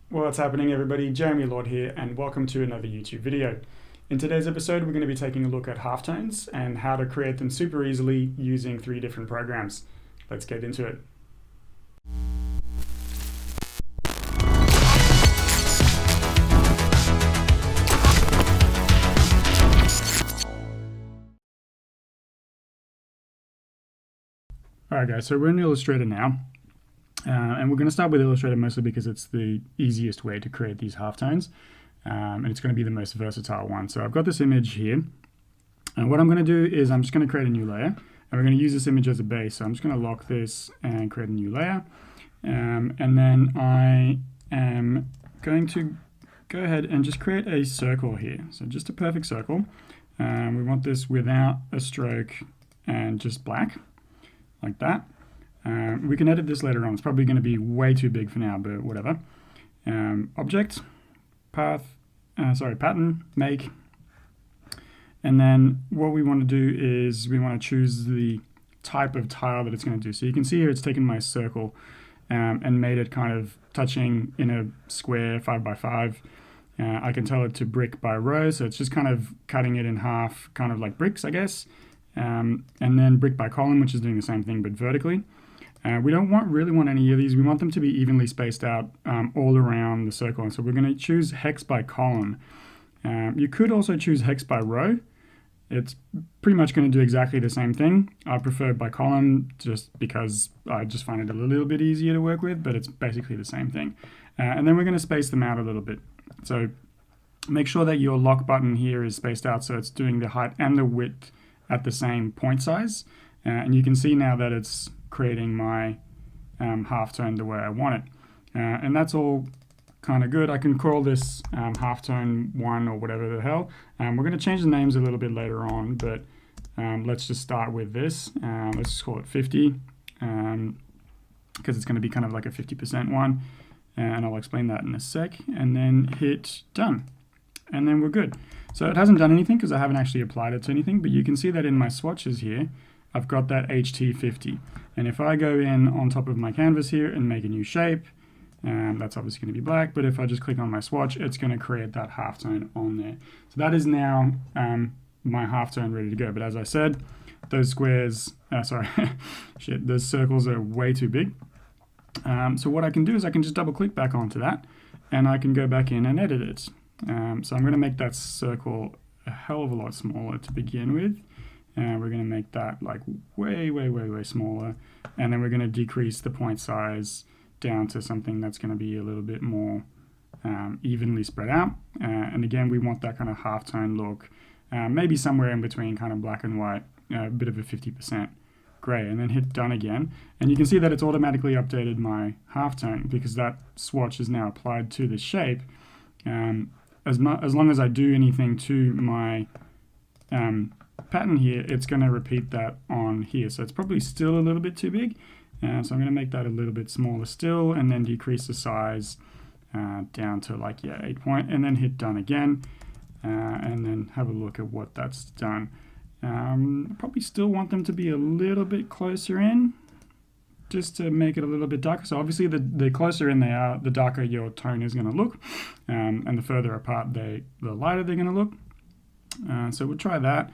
What's happening, everybody? Jeremy Lord here, and welcome to another YouTube video. In today's episode, we're going to be taking a look at halftones and how to create them super easily using 3 different programs. Let's get into it. Alright guys, so we're in Illustrator now. And we're going to start with Illustrator mostly because it's the easiest way to create these halftones. And it's going to be the most versatile one. So I've got this image here. And what I'm going to do is I'm just going to create a new layer. And we're going to use this image as a base. So I'm just going to lock this and create a new layer. And then I am going to go ahead and just create a circle here. So just a perfect circle. We want this without a stroke and just black, like that. We can edit this later on. It's probably going to be way too big for now, but whatever. Object, pattern, make. And then what we want to do is we want to choose the type of tile that it's going to do. So you can see here it's taken my circle and made it kind of touching in a square 5x5. I can tell it to brick by row, so it's just kind of cutting it in half, kind of like bricks, I guess. And then brick by column, which is doing the same thing but vertically. We don't really want any of these. We want them to be evenly spaced out all around the circle. And so we're going to choose hex by column. You could also choose hex by row. It's pretty much going to do exactly the same thing. I prefer by column just because I just find it a little bit easier to work with, but it's basically the same thing. And then we're going to space them out a little bit. So make sure that your lock button here is spaced out so it's doing the height and the width at the same point size. And you can see now that it's creating my halftone the way I want it. And that's all kind of good. I can call this halftone 1 or whatever the hell. We're going to change the names a little bit later on, but let's just start with this. Let's just call it 50 because it's going to be kind of like a 50% one. And I'll explain that in a sec. And then hit done. And then we're good. So it hasn't done anything because I haven't actually applied it to anything, but you can see that in my swatches here, I've got that HT50. And if I go in on top of my canvas here and make a new shape, that's obviously going to be black, but if I just click on my swatch, it's going to create that halftone on there. So that is now my halftone ready to go. But as I said, those squares, those circles are way too big. So what I can do is I can just double click back onto that and I can go back in and edit it. So I'm going to make that circle a hell of a lot smaller to begin with. We're going to make that like way smaller. And then we're going to decrease the point size down to something that's going to be a little bit more evenly spread out. And again, we want that kind of halftone look, maybe somewhere in between kind of black and white, a bit of a 50% gray, and then hit done again. And you can see that it's automatically updated my halftone because that swatch is now applied to the shape. As long as I do anything to my pattern here, it's going to repeat that on here. So it's probably still a little bit too big. So I'm going to make that a little bit smaller still and then decrease the size down to like, 8 point, and then hit done again. And then have a look at what that's done. Probably still want them to be a little bit closer in just to make it a little bit darker. So obviously the closer in they are, the darker your tone is going to look. And the further apart, the lighter they're going to look. So we'll try that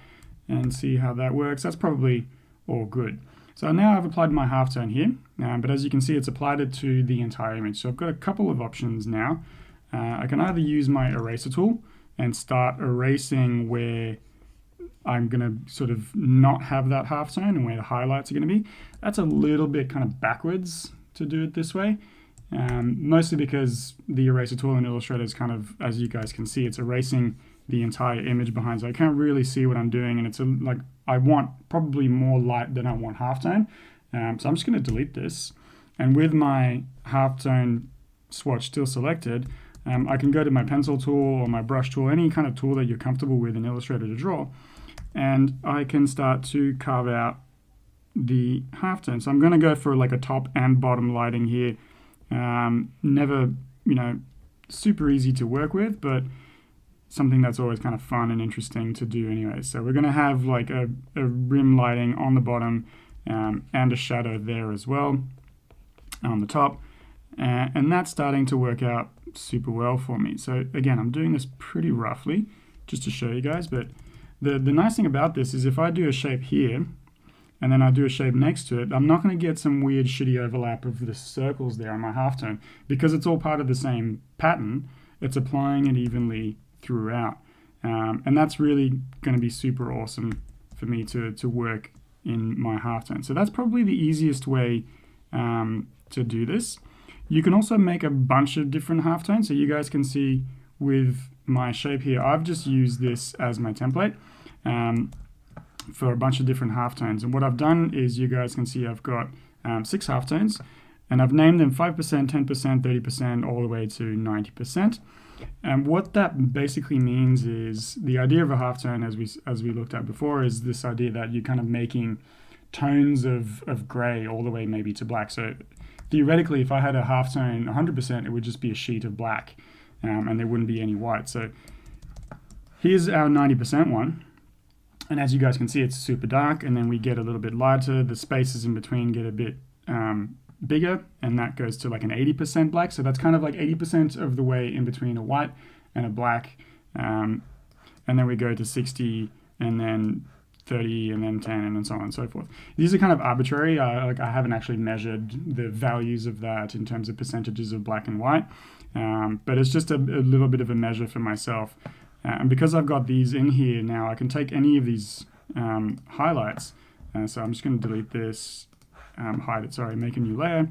and see how that works. That's probably all good. So now I've applied my halftone here, but as you can see, it's applied it to the entire image. So I've got a couple of options now. I can either use my eraser tool and start erasing where I'm going to sort of not have that halftone and where the highlights are going to be. That's a little bit kind of backwards to do it this way, mostly because the eraser tool in Illustrator is kind of, as you guys can see, it's erasing the entire image behind, so I can't really see what I'm doing, and it's like I want probably more light than I want halftone. So I'm just going to delete this, and with my halftone swatch still selected, I can go to my pencil tool or my brush tool, any kind of tool that you're comfortable with in Illustrator to draw, and I can start to carve out the halftone. So I'm going to go for like a top and bottom lighting here. Never, super easy to work with, but something that's always kind of fun and interesting to do anyway. So we're going to have like a rim lighting on the bottom and a shadow there as well on the top. And that's starting to work out super well for me. So again, I'm doing this pretty roughly just to show you guys, but the nice thing about this is if I do a shape here and then I do a shape next to it, I'm not going to get some weird shitty overlap of the circles there on my halftone because it's all part of the same pattern. It's applying it evenly throughout. And that's really going to be super awesome for me to work in my halftone. So that's probably the easiest way to do this. You can also make a bunch of different halftones. So you guys can see with my shape here, I've just used this as my template for a bunch of different halftones. And what I've done is you guys can see I've got 6 halftones, and I've named them 5%, 10%, 30%, all the way to 90%. And what that basically means is the idea of a halftone, as we looked at before, is this idea that you're kind of making tones of gray all the way maybe to black. So theoretically, if I had a halftone 100%, it would just be a sheet of black, and there wouldn't be any white. So here's our 90% one. And as you guys can see, it's super dark, and then we get a little bit lighter. The spaces in between get a bit bigger, and that goes to like an 80% black. So that's kind of like 80% of the way in between a white and a black. And then we go to 60, and then 30, and then 10, and then so on and so forth. These are kind of arbitrary. I haven't actually measured the values of that in terms of percentages of black and white, but it's just a little bit of a measure for myself. And because I've got these in here now, I can take any of these highlights. So I'm just going to delete this, hide it, sorry, make a new layer.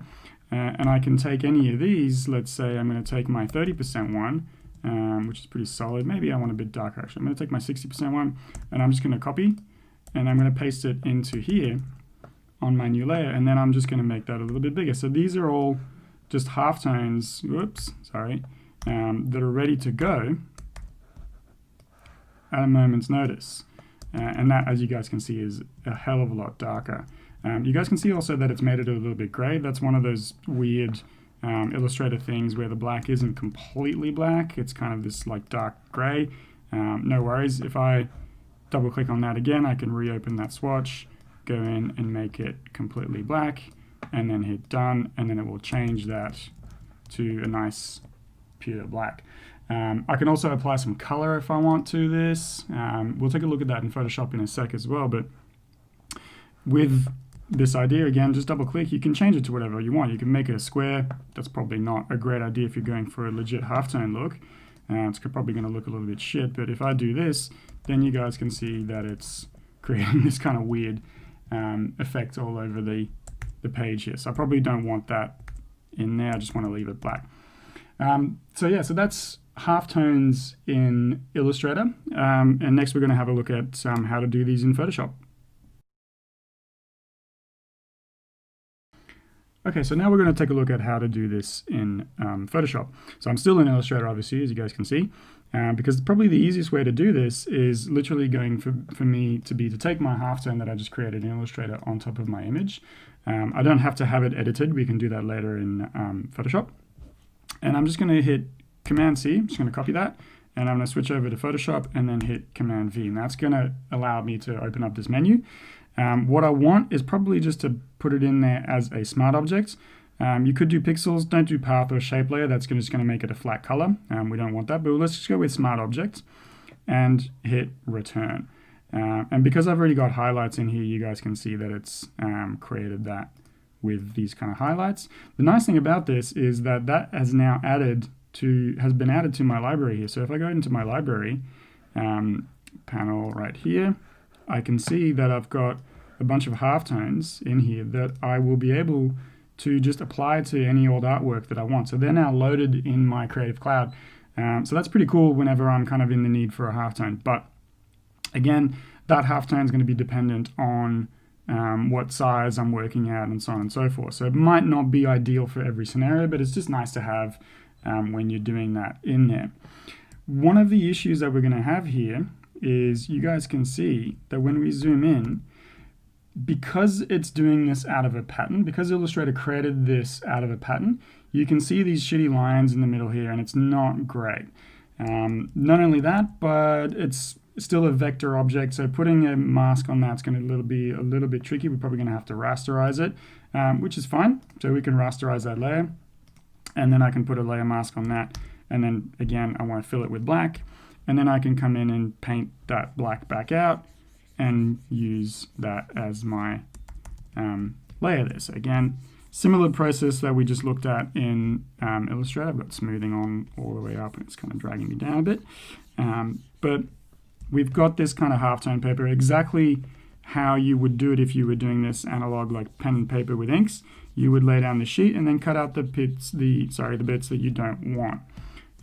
And I can take any of these. Let's say I'm going to take my 30% one, which is pretty solid. Maybe I want a bit darker, actually. I'm going to take my 60% one, and I'm just going to copy, and I'm going to paste it into here on my new layer, and then I'm just going to make that a little bit bigger. So these are all just halftones, that are ready to go at a moment's notice. And that, as you guys can see, is a hell of a lot darker. You guys can see also that it's made it a little bit gray. That's one of those weird Illustrator things where the black isn't completely black. It's kind of this like dark gray. No worries. If I double click on that again, I can reopen that swatch, go in and make it completely black, and then hit done, and then it will change that to a nice pure black. I can also apply some color if I want to this. We'll take a look at that in Photoshop in a sec as well, but with this idea, again, just double click, you can change it to whatever you want. You can make it a square. That's probably not a great idea if you're going for a legit halftone look. It's probably going to look a little bit shit, but if I do this, then you guys can see that it's creating this kind of weird effect all over the page here. So I probably don't want that in there. I just want to leave it black. So that's halftones in Illustrator. And next we're going to have a look at how to do these in Photoshop. Okay, so now we're going to take a look at how to do this in Photoshop. So I'm still in Illustrator, obviously, as you guys can see, because probably the easiest way to do this is literally going for me to take my halftone that I just created in Illustrator on top of my image. I don't have to have it edited. We can do that later in Photoshop. And I'm just going to hit Command-C. I'm just going to copy that, and I'm going to switch over to Photoshop and then hit Command-V. And that's going to allow me to open up this menu. What I want is probably just to put it in there as a smart object. You could do pixels, don't do path or shape layer. That's just going to make it a flat color. We don't want that, but let's just go with smart object and hit return. And because I've already got highlights in here, you guys can see that it's created that with these kind of highlights. The nice thing about this is that has now has been added to my library here. So if I go into my library panel right here, I can see that I've got a bunch of halftones in here that I will be able to just apply to any old artwork that I want. So they're now loaded in my Creative Cloud. So that's pretty cool whenever I'm kind of in the need for a halftone. But again, that halftone is going to be dependent on what size I'm working at and so on and so forth. So it might not be ideal for every scenario, but it's just nice to have when you're doing that in there. One of the issues that we're going to have here is you guys can see that when we zoom in, because it's doing this out of a pattern, because Illustrator created this out of a pattern, you can see these shitty lines in the middle here, and it's not great. Not only that, but it's still a vector object, so putting a mask on that's going to be a little bit tricky. We're probably going to have to rasterize it, which is fine. So we can rasterize that layer, and then I can put a layer mask on that and then again I want to fill it with black, and then I can come in and paint that black back out and use that as my layer there. So again, similar process that we just looked at in Illustrator. I've got smoothing on all the way up and it's kind of dragging me down a bit. But we've got this kind of halftone paper, exactly how you would do it if you were doing this analog like pen and paper with inks. You would lay down the sheet and then cut out the bits that you don't want.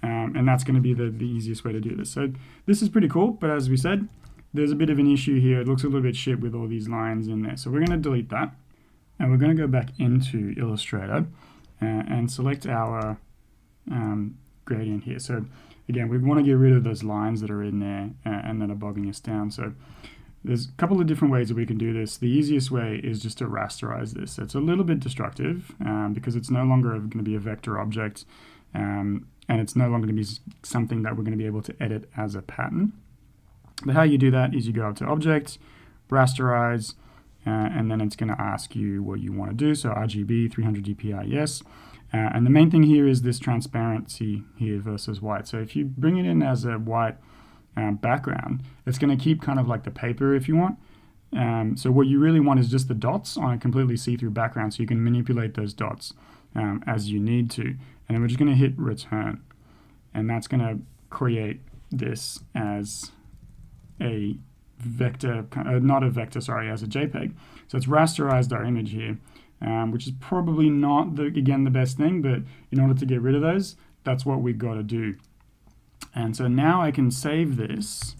And that's going to be the easiest way to do this. So this is pretty cool, but as we said, there's a bit of an issue here. It looks a little bit shit with all these lines in there. So we're going to delete that. And we're going to go back into Illustrator and select our gradient here. So again, we want to get rid of those lines that are in there and that are bogging us down. So there's a couple of different ways that we can do this. The easiest way is just to rasterize this. It's a little bit destructive because it's no longer going to be a vector object and it's no longer going to be something that we're going to be able to edit as a pattern. But how you do that is you go up to Object, Rasterize, and then it's going to ask you what you want to do. So RGB, 300 dpi, yes. And the main thing here is this transparency here versus white. So if you bring it in as a white background, it's going to keep kind of like the paper if you want. So what you really want is just the dots on a completely see-through background, so you can manipulate those dots as you need to. And then we're just going to hit return. And that's going to create this as a vector, not a vector, sorry, as a JPEG. So it's rasterized our image here, which is probably not, the best thing, but in order to get rid of those, that's what we've got to do. And so now I can save this,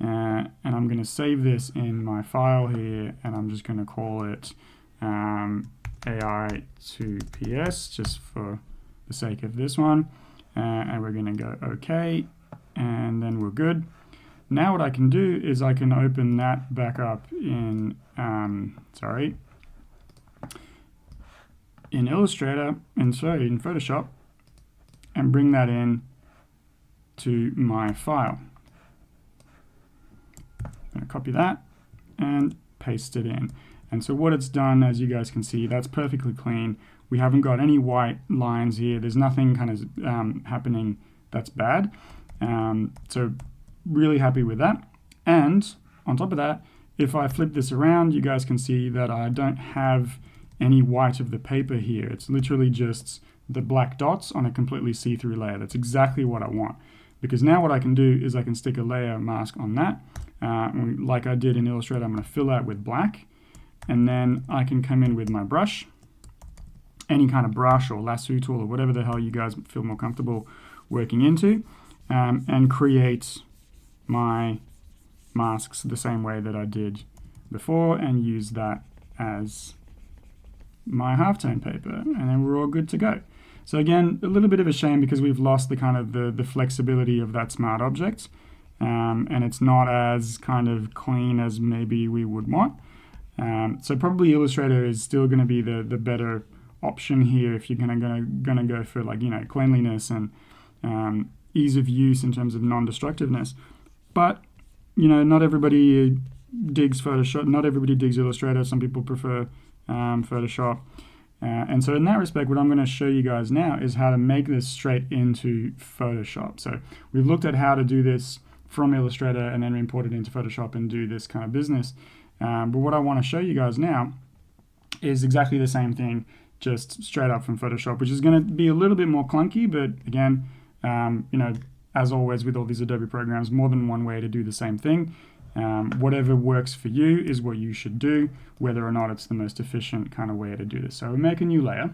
and I'm going to save this in my file here, and I'm just going to call it AI2PS, just for the sake of this one, and we're going to go OK, and then we're good. Now what I can do is I can open that back up in, in Illustrator, and so in Photoshop, and bring that in to my file. I'm going to copy that and paste it in. And so what it's done, as you guys can see, that's perfectly clean. We haven't got any white lines here. There's nothing kind of happening that's bad. So really happy with that. And on top of that, if I flip this around, you guys can see that I don't have any white of the paper here. It's literally just the black dots on a completely see-through layer. That's exactly what I want. Because now what I can do is I can stick a layer mask on that. Like I did in Illustrator, I'm going to fill that with black. And then I can come in with my brush, any kind of brush or lasso tool or whatever the hell you guys feel more comfortable working into, and create my masks the same way that I did before and use that as my halftone paper, and then we're all good to go. So again, a little bit of a shame because we've lost the kind of the flexibility of that smart object, and it's not as kind of clean as maybe we would want. So probably Illustrator is still going to be the better option here if you're gonna go for, like, you know, cleanliness and ease of use in terms of non-destructiveness. But you know, not everybody digs Photoshop. Not everybody digs Illustrator. Some people prefer Photoshop. And so in that respect, what I'm going to show you guys now is how to make this straight into Photoshop. So we've looked at how to do this from Illustrator and then import it into Photoshop and do this kind of business. But what I want to show you guys now is exactly the same thing, just straight up from Photoshop, which is going to be a little bit more clunky, but again, you know, as always with all these Adobe programs, more than one way to do the same thing. Whatever works for you is what you should do, whether or not it's the most efficient kind of way to do this. So we'll make a new layer,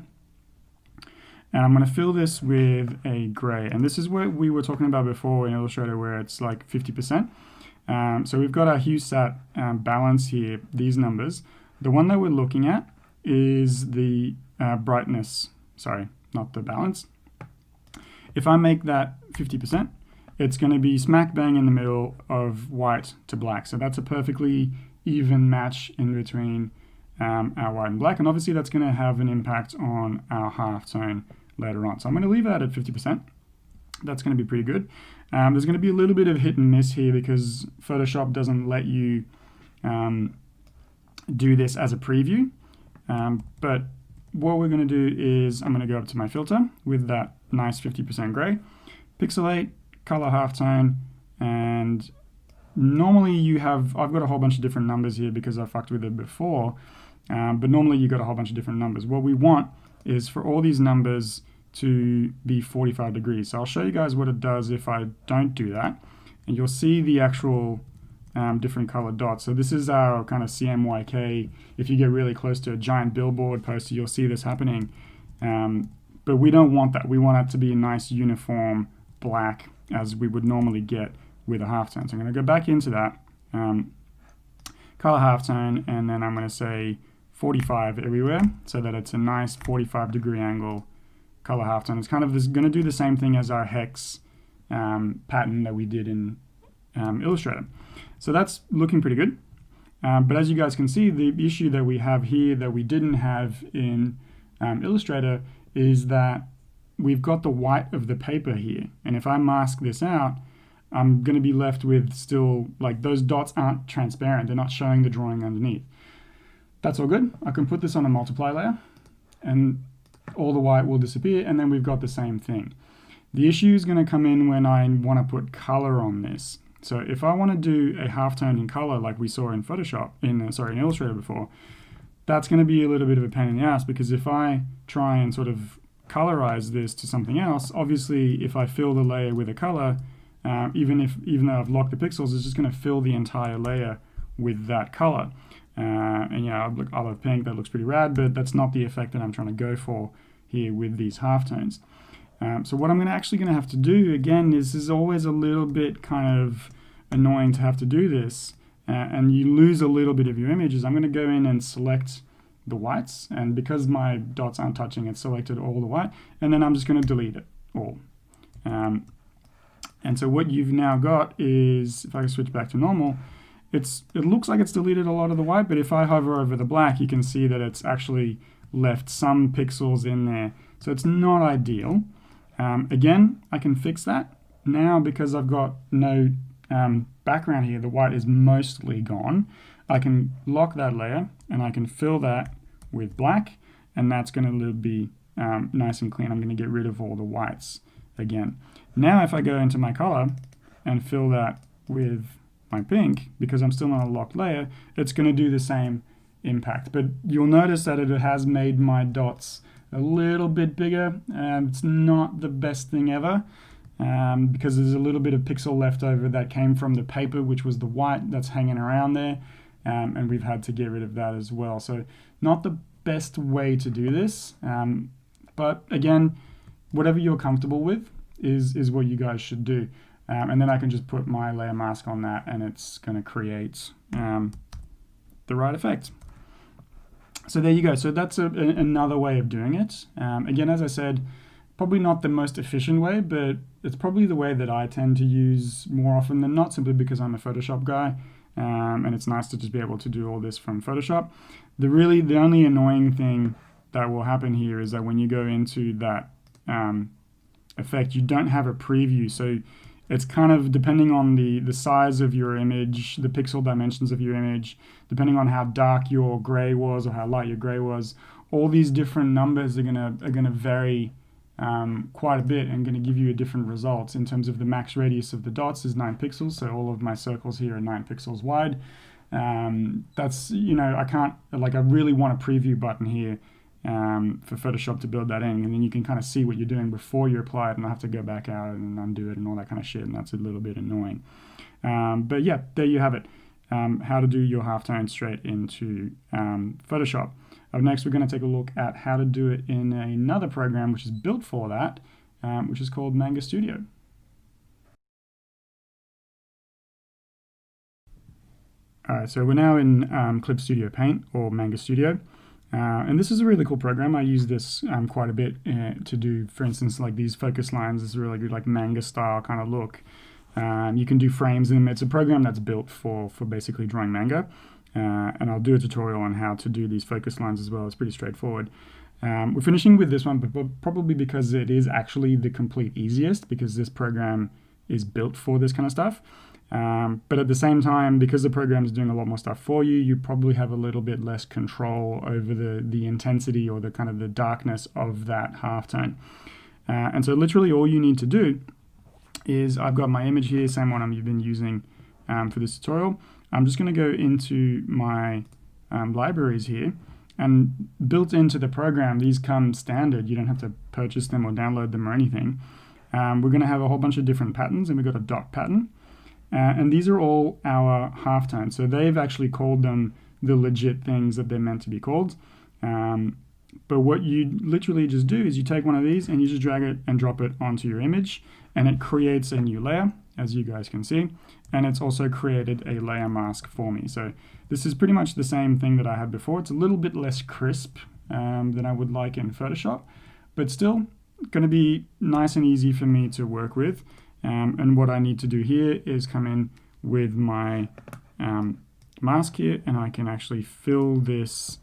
and I'm going to fill this with a gray, and this is what we were talking about before in Illustrator, where it's like 50%. So we've got our hue sat balance here, these numbers. The one that we're looking at is the brightness, sorry, not the balance. If I make that 50%, it's going to be smack bang in the middle of white to black. So that's a perfectly even match in between our white and black. And obviously that's going to have an impact on our halftone later on. So I'm going to leave that at 50%. That's going to be pretty good. There's going to be a little bit of hit and miss here because Photoshop doesn't let you do this as a preview. But what we're going to do is I'm going to go up to my filter with that nice 50% gray, pixelate, color halftone, and normally I've got a whole bunch of different numbers here because I fucked with it before, but normally you got a whole bunch of different numbers. What we want is for all these numbers to be 45 degrees. So I'll show you guys what it does if I don't do that, and you'll see the actual different colored dots. So this is our kind of CMYK. If you get really close to a giant billboard poster, you'll see this happening. But we don't want that. We want it to be a nice uniform black as we would normally get with a halftone. So I'm going to go back into that, color halftone, and then I'm going to say 45 everywhere so that it's a nice 45 degree angle color halftone. It's kind of going to do the same thing as our hex pattern that we did in Illustrator. So that's looking pretty good. But as you guys can see, the issue that we have here that we didn't have in Illustrator is that we've got the white of the paper here. And if I mask this out, I'm going to be left with still, like, those dots aren't transparent. They're not showing the drawing underneath. That's all good. I can put this on a multiply layer and all the white will disappear, and then we've got the same thing. The issue is going to come in when I want to put color on this. So if I want to do a halftone in color like we saw in Photoshop, in Illustrator before, that's going to be a little bit of a pain in the ass, because if I try and sort of colorize this to something else, obviously if I fill the layer with a color, even though I've locked the pixels, it's just going to fill the entire layer with that color. And yeah, I'll have pink, that looks pretty rad, but that's not the effect that I'm trying to go for here with these halftones. So what I'm actually going to have to do, again, this is always a little bit kind of annoying to have to do this, and you lose a little bit of your images. I'm going to go in and select the whites, and because my dots aren't touching, it's selected all the white, and then I'm just going to delete it all. And so what you've now got is, if I switch back to normal, it looks like it's deleted a lot of the white, but if I hover over the black, you can see that it's actually left some pixels in there. So it's not ideal. Again, I can fix that. Now, because I've got no background here, the white is mostly gone. I can lock that layer and I can fill that with black, and that's going to be nice and clean. I'm going to get rid of all the whites again. Now if I go into my color and fill that with my pink, because I'm still on a locked layer, it's going to do the same impact. But you'll notice that it has made my dots a little bit bigger. It's not the best thing ever, because there's a little bit of pixel left over that came from the paper, which was the white that's hanging around there, and we've had to get rid of that as well. So not the best way to do this, but again, whatever you're comfortable with is what you guys should do. And then I can just put my layer mask on that, and it's going to create the right effect. So there you go. So that's another way of doing it. Again, as I said, probably not the most efficient way, but it's probably the way that I tend to use more often than not, simply because I'm a Photoshop guy, and it's nice to just be able to do all this from Photoshop. The only annoying thing that will happen here is that when you go into that effect, you don't have a preview. So it's kind of depending on the size of your image, the pixel dimensions of your image, depending on how dark your gray was or how light your gray was. All these different numbers are gonna vary quite a bit and going to give you a different results. In terms of the max radius of the dots is 9 pixels, so all of my circles here are 9 pixels wide. That's, I can't, I really want a preview button here for Photoshop to build that in, and then you can kind of see what you're doing before you apply it, and I have to go back out and undo it and all that kind of shit, and that's a little bit annoying. But yeah, there you have it. How to do your halftone straight into Photoshop. Up next, we're going to take a look at how to do it in another program which is built for that, which is called Manga Studio. Alright, so we're now in Clip Studio Paint, or Manga Studio. And this is a really cool program. I use this quite a bit to do, for instance, like these focus lines. This is really good, like manga style kind of look. You can do frames in them. It's a program that's built for basically drawing manga. And I'll do a tutorial on how to do these focus lines as well. It's pretty straightforward. We're finishing with this one, but probably because it is actually the complete easiest, because this program is built for this kind of stuff. But at the same time, because the program is doing a lot more stuff for you, you probably have a little bit less control over the intensity or the kind of the darkness of that halftone. And so literally all you need to do is I've got my image here, same one I've been using for this tutorial. I'm just going to go into my libraries here, and built into the program, these come standard. You don't have to purchase them or download them or anything. We're going to have a whole bunch of different patterns, and we've got a dot pattern. And these are all our halftones. So they've actually called them the legit things that they're meant to be called. But what you literally just do is you take one of these and you just drag it and drop it onto your image, and it creates a new layer, as you guys can see. And it's also created a layer mask for me. So this is pretty much the same thing that I had before. It's a little bit less crisp than I would like in Photoshop, but still going to be nice and easy for me to work with. And what I need to do here is come in with my mask here, and I can actually fill this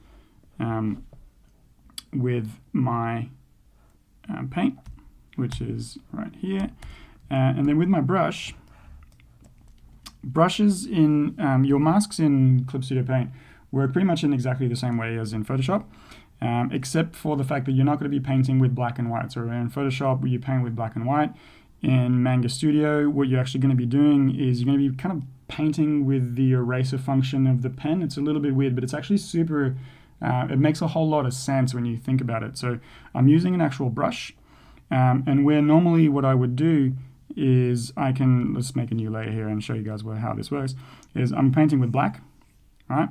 with my paint, which is right here. And then with my brush, brushes in your masks in Clip Studio Paint work pretty much in exactly the same way as in Photoshop, except for the fact that you're not going to be painting with black and white. So in Photoshop, you paint with black and white. In Manga Studio, what you're actually going to be doing is you're going to be kind of painting with the eraser function of the pen. It's a little bit weird, but it's actually super, it makes a whole lot of sense when you think about it. So I'm using an actual brush, and where normally what I would do is let's make a new layer here and show you guys how this works, is I'm painting with black, all right?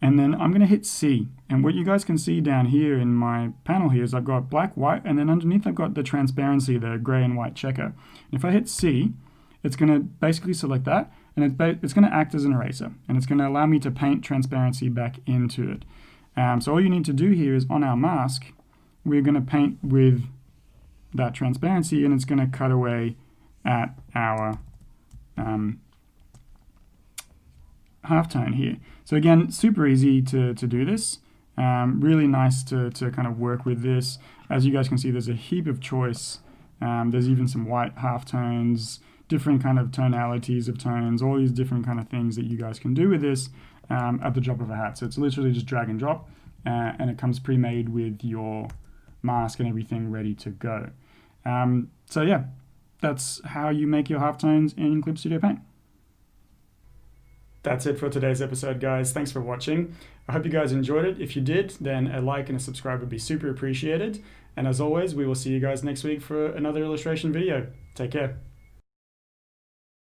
And then I'm going to hit C. And what you guys can see down here in my panel here is I've got black, white, and then underneath I've got the transparency, the gray and white checker. And if I hit C, it's going to basically select that, and it's going to act as an eraser. And it's going to allow me to paint transparency back into it. So all you need to do here is on our mask, we're going to paint with that transparency, and it's going to cut away at our halftone here. So again, super easy to do this. Really nice to kind of work with this. As you guys can see, there's a heap of choice. There's even some white halftones, different kind of tonalities of tones, all these different kind of things that you guys can do with this at the drop of a hat. So it's literally just drag and drop, and it comes pre-made with your mask and everything ready to go. So yeah, that's how you make your halftones in Clip Studio Paint. That's it for today's episode, guys. Thanks for watching. I hope you guys enjoyed it. If you did, then a like and a subscribe would be super appreciated. And as always, we will see you guys next week for another illustration video. Take care.